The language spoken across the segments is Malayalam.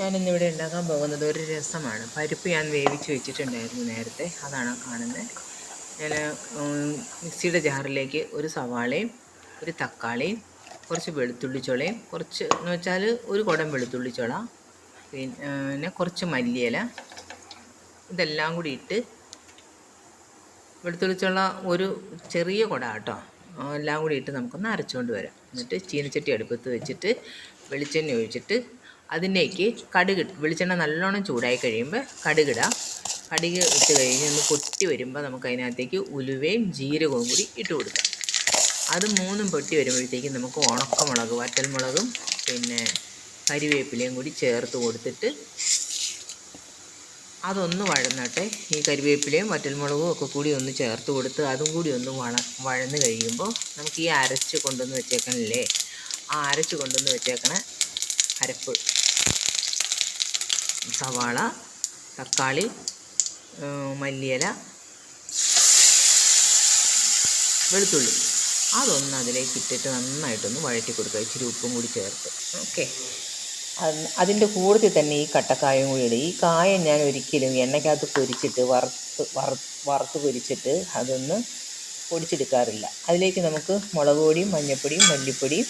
ഞാനിന്നിവിടെ ഉണ്ടാക്കാൻ പോകുന്നത് ഒരു രസമാണ്. പരിപ്പ് ഞാൻ വേവിച്ച് വെച്ചിട്ടുണ്ടായിരുന്നു നേരത്തെ, അതാണ് കാണുന്നത്. ഞാൻ മിക്സിയുടെ ജാറിലേക്ക് ഒരു സവാളയും ഒരു തക്കാളിയും കുറച്ച് വെളുത്തുള്ളി ചുളയും കുറച്ച് എന്ന് വെച്ചാൽ ഒരു കുടം വെളുത്തുള്ളി ചുള, പിന്നെ കുറച്ച് മല്ലിയില, ഇതെല്ലാം കൂടി ഇട്ട്, വെളുത്തുള്ളി ചുള ഒരു ചെറിയ കുട കേട്ടോ, എല്ലാം കൂടി ഇട്ട് നമുക്കൊന്ന് അരച്ചുകൊണ്ട് വരാം. എന്നിട്ട് ചീനച്ചട്ടി അടുപ്പത്ത് വെച്ചിട്ട് വെളിച്ചെണ്ണ ഒഴിച്ചിട്ട് അതിലേക്ക് വെളിച്ചെണ്ണ നല്ലോണം ചൂടായി കഴിയുമ്പോൾ കടുകിടാം. കടുക് ഇട്ട് കഴിഞ്ഞ് ഒന്ന് പൊട്ടി വരുമ്പോൾ നമുക്ക് അതിനകത്തേക്ക് ഉലുവയും ജീരകവും കൂടി ഇട്ട് കൊടുക്കാം. അത് മൂന്നും പൊട്ടി വരുമ്പോഴത്തേക്കും നമുക്ക് ഉണക്കമുളക്, വറ്റൽമുളകും പിന്നെ കരിവേപ്പിലയും കൂടി ചേർത്ത് കൊടുത്തിട്ട് അതൊന്ന് വഴന്നട്ടെ. ഈ കരിവേപ്പിലയും വറ്റൽമുളകും ഒക്കെ കൂടി ഒന്ന് ചേർത്ത് കൊടുത്ത് അതും കൂടി ഒന്ന് വഴന്ന് കഴിയുമ്പോൾ നമുക്ക് ഈ അരച്ച് കൊണ്ടുവന്ന് വെച്ചേക്കണില്ലേ, ആ അരച്ച് കൊണ്ടുവന്ന് വെച്ചേക്കണ അരപ്പ്, സവാള, തക്കാളി, മല്ലിയില, വെളുത്തുള്ളി, അതൊന്ന് അതിലേക്ക് ഇട്ടിട്ട് നന്നായിട്ടൊന്ന് വഴറ്റി കൊടുക്കുക, ഇച്ചിരി ഉപ്പും കൂടി ചേർത്ത്. ഓക്കെ, അതിൻ്റെ കൂട്ടത്തിൽ തന്നെ ഈ കട്ടക്കായും കൂടി ഇടും. ഈ കായം ഞാൻ ഒരിക്കലും എണ്ണയ്ക്കകത്ത് പൊരിച്ചിട്ട് വറുത്ത് പൊരിച്ചിട്ട് അതൊന്ന് പൊടിച്ചെടുക്കാറില്ല. അതിലേക്ക് നമുക്ക് മുളക് പൊടിയും മഞ്ഞൾപ്പൊടിയും മല്ലിപ്പൊടിയും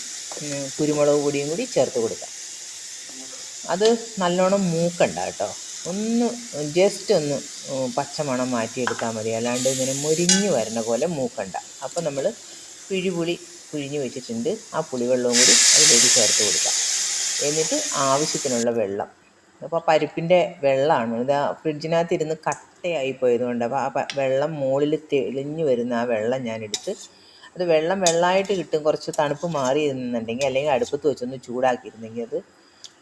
കുരുമുളക് പൊടിയും കൂടി ചേർത്ത് കൊടുക്കാം. അത് നല്ലോണം മൂക്കണ്ട കേട്ടോ, ഒന്ന് ജസ്റ്റ് ഒന്ന് പച്ചമണം മാറ്റിയെടുത്താൽ മതി, അല്ലാണ്ട് ഇങ്ങനെ മുരിഞ്ഞ് വരുന്ന പോലെ മൂക്കണ്ട. അപ്പോൾ നമ്മൾ പിഴിപുളി പിഴിഞ്ഞ് വെച്ചിട്ടുണ്ട്, ആ പുളിവെള്ളവും കൂടി അതിലേക്ക് ചേർത്ത് കൊടുക്കാം. എന്നിട്ട് ആവശ്യത്തിനുള്ള വെള്ളം, അപ്പോൾ പരിപ്പിൻ്റെ വെള്ളമാണ് ഇത്, ഫ്രിഡ്ജിനകത്ത് ഇരുന്ന് കട്ടയായി പോയതുകൊണ്ട് അപ്പോൾ ആ വെള്ളം മുകളിൽ തെളിഞ്ഞ് വരുന്ന ആ വെള്ളം ഞാനെടുത്ത്, അത് വെള്ളമായിട്ട് കിട്ടും. കുറച്ച് തണുപ്പ് മാറിയിരുന്നുണ്ടെങ്കിൽ, അല്ലെങ്കിൽ അടുപ്പത്ത് വെച്ചൊന്ന് ചൂടാക്കിയിരുന്നെങ്കിൽ, അത്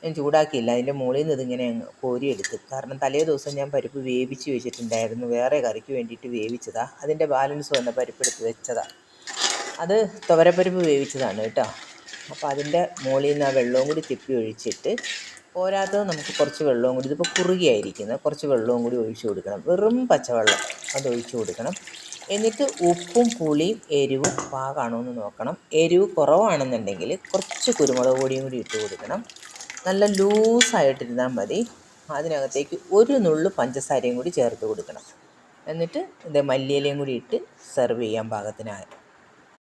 ഞാൻ ചൂടാക്കിയില്ല, അതിൻ്റെ മുകളിൽ നിന്ന് ഇതിങ്ങനെ കോരിയെടുത്ത്. കാരണം തലേ ദിവസം ഞാൻ പരിപ്പ് വേവിച്ച് വെച്ചിട്ടുണ്ടായിരുന്നു, വേറെ കറിക്ക് വേണ്ടിയിട്ട് വേവിച്ചതാണ്. അതിൻ്റെ ബാലൻസ് വന്ന പരിപ്പെടുത്ത് വെച്ചതാണ്, അത് തുവരപ്പരിപ്പ് വേവിച്ചതാണ് കേട്ടോ. അപ്പോൾ അതിൻ്റെ മുകളിൽ നിന്ന് ആ വെള്ളവും കൂടി തിപ്പി ഒഴിച്ചിട്ട്, പോരാത്തത് നമുക്ക് കുറച്ച് വെള്ളവും കൂടി, ഇതിപ്പോൾ കുറുകിയായിരിക്കുന്നത്, കുറച്ച് വെള്ളവും കൂടി ഒഴിച്ചു കൊടുക്കണം. വെറും പച്ചവെള്ളം അത് ഒഴിച്ചു കൊടുക്കണം. എന്നിട്ട് ഉപ്പും പുളിയും എരിവും പാകമാണോ എന്ന് നോക്കണം. എരിവ് കുറവാണെന്നുണ്ടെങ്കിൽ കുറച്ച് കുരുമുളക് പൊടിയും കൂടി ഇട്ട് കൊടുക്കണം. നല്ല ലൂസായിട്ടിരുന്നാൽ മതി. അതിനകത്തേക്ക് ഒരു നുള്ളു പഞ്ചസാരയും കൂടി ചേർത്ത് കൊടുക്കണം. എന്നിട്ട് ഇത് മല്ലിയിലയും കൂടി ഇട്ട് സെർവ് ചെയ്യാൻ പാകത്തിനായി.